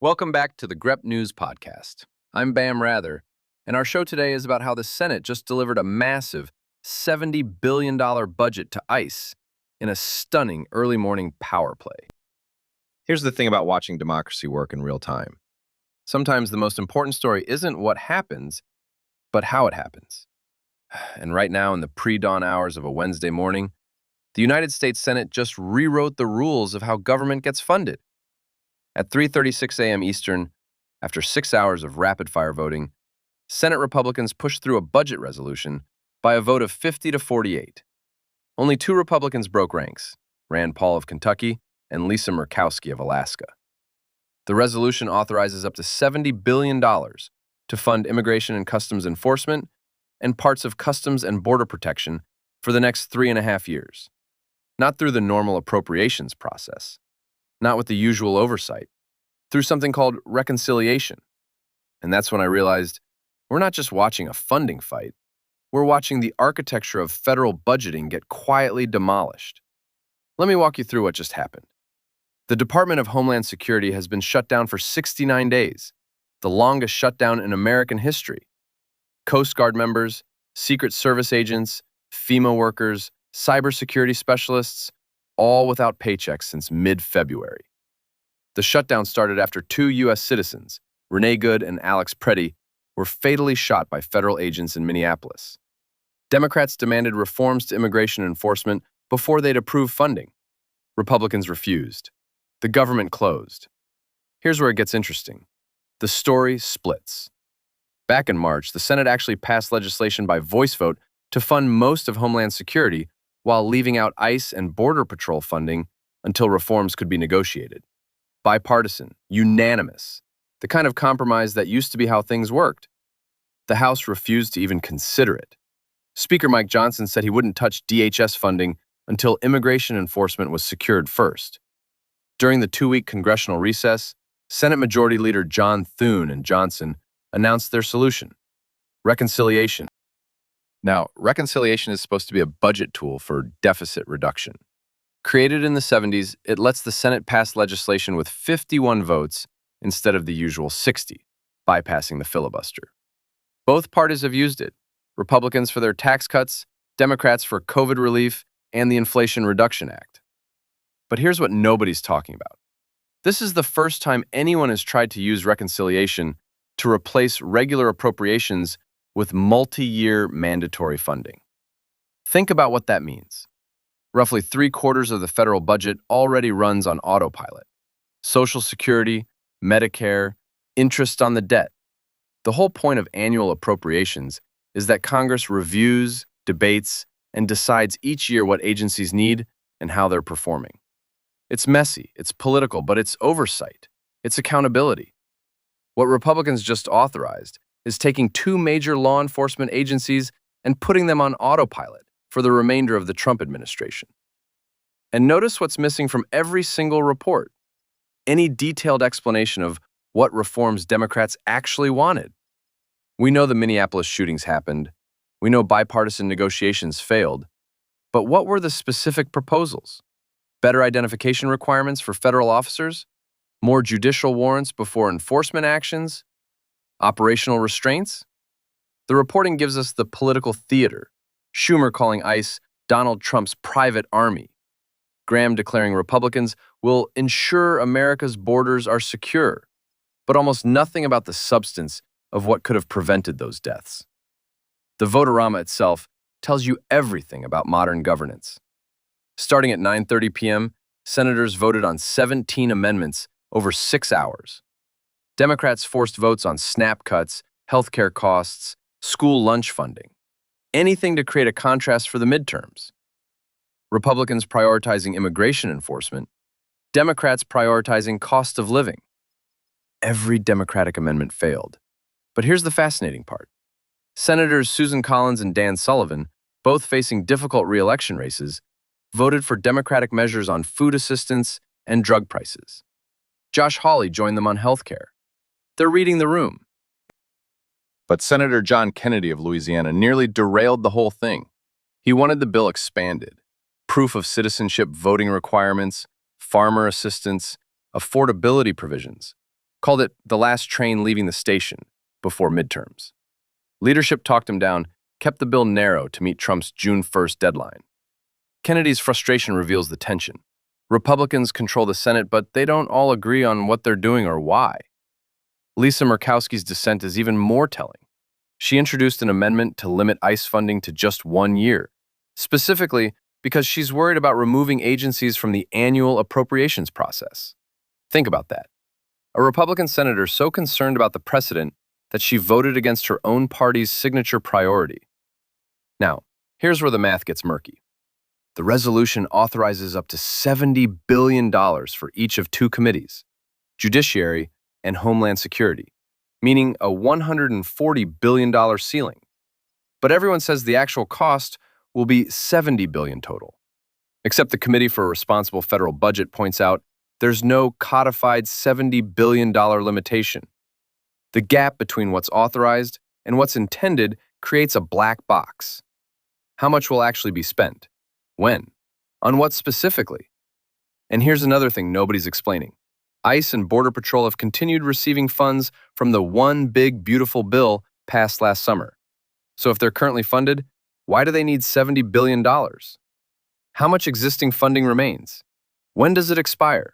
Welcome back to the Grep News Podcast. I'm Bam Rather, and our show today is about how the Senate just delivered a massive $70 billion budget to ICE in a stunning early morning power play. Here's the thing about watching democracy work in real time. Sometimes the most important story isn't what happens, but how it happens. And right now, in the pre-dawn hours of a Wednesday morning, the United States Senate just rewrote the rules of how government gets funded. At 3:36 a.m. Eastern, after 6 hours of rapid-fire voting, Senate Republicans pushed through a budget resolution by a vote of 50 to 48. Only two Republicans broke ranks, Rand Paul of Kentucky and Lisa Murkowski of Alaska. The resolution authorizes up to $70 billion to fund immigration and customs enforcement and parts of customs and border protection for the next 3.5 years. Not through the normal appropriations process, not with the usual oversight, through something called reconciliation. And that's when I realized we're not just watching a funding fight, we're watching the architecture of federal budgeting get quietly demolished. Let me walk you through what just happened. The Department of Homeland Security has been shut down for 69 days, the longest shutdown in American history. Coast Guard members, Secret Service agents, FEMA workers, cybersecurity specialists, all without paychecks since mid-February. The shutdown started after two U.S. citizens, Renee Good and Alex Preddy, were fatally shot by federal agents in Minneapolis. Democrats demanded reforms to immigration enforcement before they'd approve funding. Republicans refused. The government closed. Here's where it gets interesting. The story splits. Back in March, the Senate actually passed legislation by voice vote to fund most of Homeland Security while leaving out ICE and Border Patrol funding until reforms could be negotiated. Bipartisan, unanimous, the kind of compromise that used to be how things worked. The House refused to even consider it. Speaker Mike Johnson said he wouldn't touch DHS funding until immigration enforcement was secured first. During the 2-week congressional recess, Senate Majority Leader John Thune and Johnson announced their solution: reconciliation. Now, reconciliation is supposed to be a budget tool for deficit reduction. Created in the 70s, it lets the Senate pass legislation with 51 votes instead of the usual 60, bypassing the filibuster. Both parties have used it, Republicans for their tax cuts, Democrats for COVID relief, and the Inflation Reduction Act. But here's what nobody's talking about. This is the first time anyone has tried to use reconciliation to replace regular appropriations with multi-year mandatory funding. Think about what that means. Roughly 3/4 of the federal budget already runs on autopilot. Social Security, Medicare, interest on the debt. The whole point of annual appropriations is that Congress reviews, debates, and decides each year what agencies need and how they're performing. It's messy, it's political, but it's oversight. It's accountability. What Republicans just authorized is taking two major law enforcement agencies and putting them on autopilot for the remainder of the Trump administration. And notice what's missing from every single report: any detailed explanation of what reforms Democrats actually wanted. We know the Minneapolis shootings happened. We know bipartisan negotiations failed. But what were the specific proposals? Better identification requirements for federal officers? More judicial warrants before enforcement actions? Operational restraints? The reporting gives us the political theater. Schumer calling ICE Donald Trump's private army. Graham declaring Republicans will ensure America's borders are secure, but almost nothing about the substance of what could have prevented those deaths. The vote-a-rama itself tells you everything about modern governance. Starting at 9:30 p.m., senators voted on 17 amendments over 6 hours. Democrats forced votes on SNAP cuts, healthcare costs, school lunch funding. Anything to create a contrast for the midterms. Republicans prioritizing immigration enforcement, Democrats prioritizing cost of living. Every Democratic amendment failed. But here's the fascinating part. Senators Susan Collins and Dan Sullivan, both facing difficult re-election races, voted for Democratic measures on food assistance and drug prices. Josh Hawley joined them on healthcare. They're reading the room. But Senator John Kennedy of Louisiana nearly derailed the whole thing. He wanted the bill expanded. Proof of citizenship voting requirements, farmer assistance, affordability provisions, called it the last train leaving the station before midterms. Leadership talked him down, kept the bill narrow to meet Trump's June 1st deadline. Kennedy's frustration reveals the tension. Republicans control the Senate, but they don't all agree on what they're doing or why. Lisa Murkowski's dissent is even more telling. She introduced an amendment to limit ICE funding to just 1 year, specifically because she's worried about removing agencies from the annual appropriations process. Think about that. A Republican senator so concerned about the precedent that she voted against her own party's signature priority. Now, here's where the math gets murky. The resolution authorizes up to $70 billion for each of two committees, Judiciary and Homeland Security, meaning a $140 billion ceiling. But everyone says the actual cost will be $70 billion total. Except the Committee for a Responsible Federal Budget points out there's no codified $70 billion limitation. The gap between what's authorized and what's intended creates a black box. How much will actually be spent? When? On what specifically? And here's another thing nobody's explaining. ICE and Border Patrol have continued receiving funds from the One Big Beautiful Bill passed last summer. So if they're currently funded, why do they need $70 billion? How much existing funding remains? When does it expire?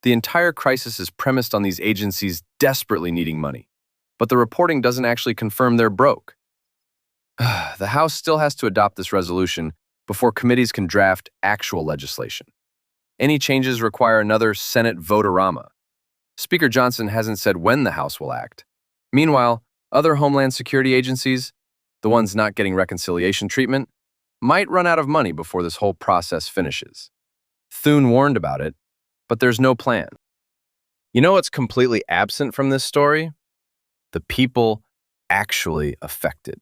The entire crisis is premised on these agencies desperately needing money, but the reporting doesn't actually confirm they're broke. The House still has to adopt this resolution before committees can draft actual legislation. Any changes require another Senate vote-a-rama. Speaker Johnson hasn't said when the House will act. Meanwhile, other Homeland Security agencies, the ones not getting reconciliation treatment, might run out of money before this whole process finishes. Thune warned about it, but there's no plan. You know what's completely absent from this story? The people actually affected.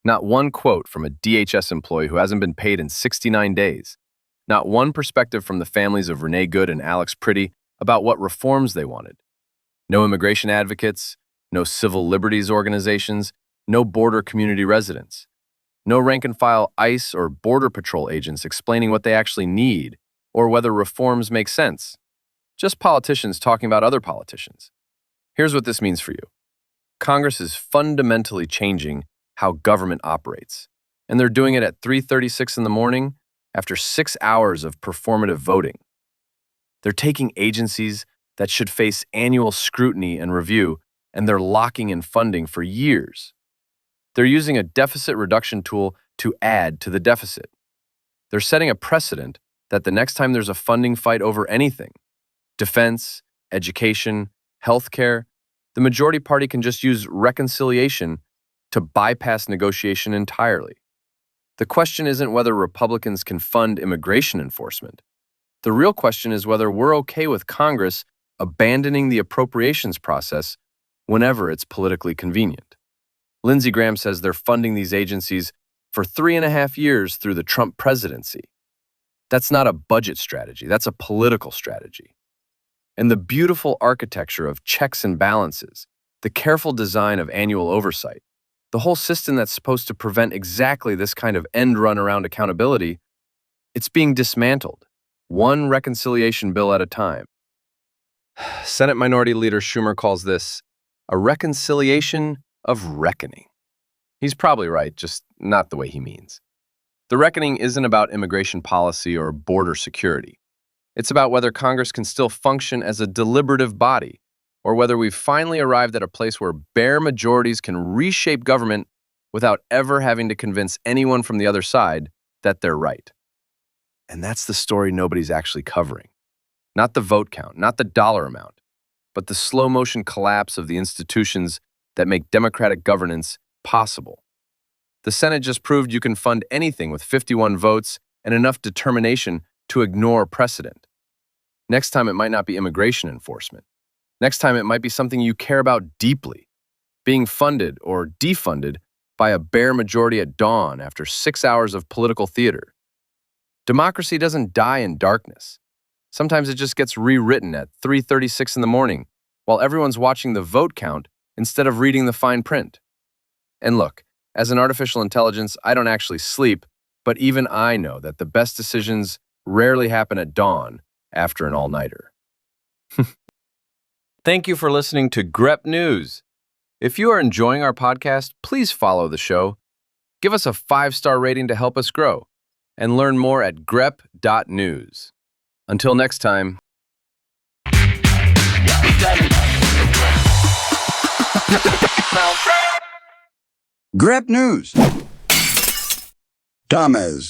Not one quote from a DHS employee who hasn't been paid in 69 days. Not one perspective from the families of Renee Good and Alex Priddy about what reforms they wanted. No immigration advocates, no civil liberties organizations, no border community residents. No rank-and-file ICE or Border Patrol agents explaining what they actually need or whether reforms make sense. Just politicians talking about other politicians. Here's what this means for you. Congress is fundamentally changing how government operates, and they're doing it at 3:36 in the morning after 6 hours of performative voting. They're taking agencies that should face annual scrutiny and review, and they're locking in funding for years. They're using a deficit reduction tool to add to the deficit. They're setting a precedent that the next time there's a funding fight over anything, defense, education, healthcare, the majority party can just use reconciliation to bypass negotiation entirely. The question isn't whether Republicans can fund immigration enforcement. The real question is whether we're okay with Congress abandoning the appropriations process whenever it's politically convenient. Lindsey Graham says they're funding these agencies for 3.5 years through the Trump presidency. That's not a budget strategy, that's a political strategy. And the beautiful architecture of checks and balances, the careful design of annual oversight, the whole system that's supposed to prevent exactly this kind of end-run around accountability, it's being dismantled, one reconciliation bill at a time. Senate Minority Leader Schumer calls this a reconciliation of reckoning. He's probably right, just not the way he means. The reckoning isn't about immigration policy or border security. It's about whether Congress can still function as a deliberative body, or whether we've finally arrived at a place where bare majorities can reshape government without ever having to convince anyone from the other side that they're right. And that's the story nobody's actually covering. Not the vote count, not the dollar amount, but the slow-motion collapse of the institutions that make democratic governance possible. The Senate just proved you can fund anything with 51 votes and enough determination to ignore precedent. Next time, it might not be immigration enforcement. Next time, it might be something you care about deeply, being funded or defunded by a bare majority at dawn after 6 hours of political theater. Democracy doesn't die in darkness. Sometimes it just gets rewritten at 3:36 in the morning while everyone's watching the vote count instead of reading the fine print. And look, as an artificial intelligence, I don't actually sleep, but even I know that the best decisions rarely happen at dawn after an all-nighter. Thank you for listening to GREP News. If you are enjoying our podcast, please follow the show. Give us a 5-star rating to help us grow. And learn more at grep.news. Until next time. GREP News. Thomas.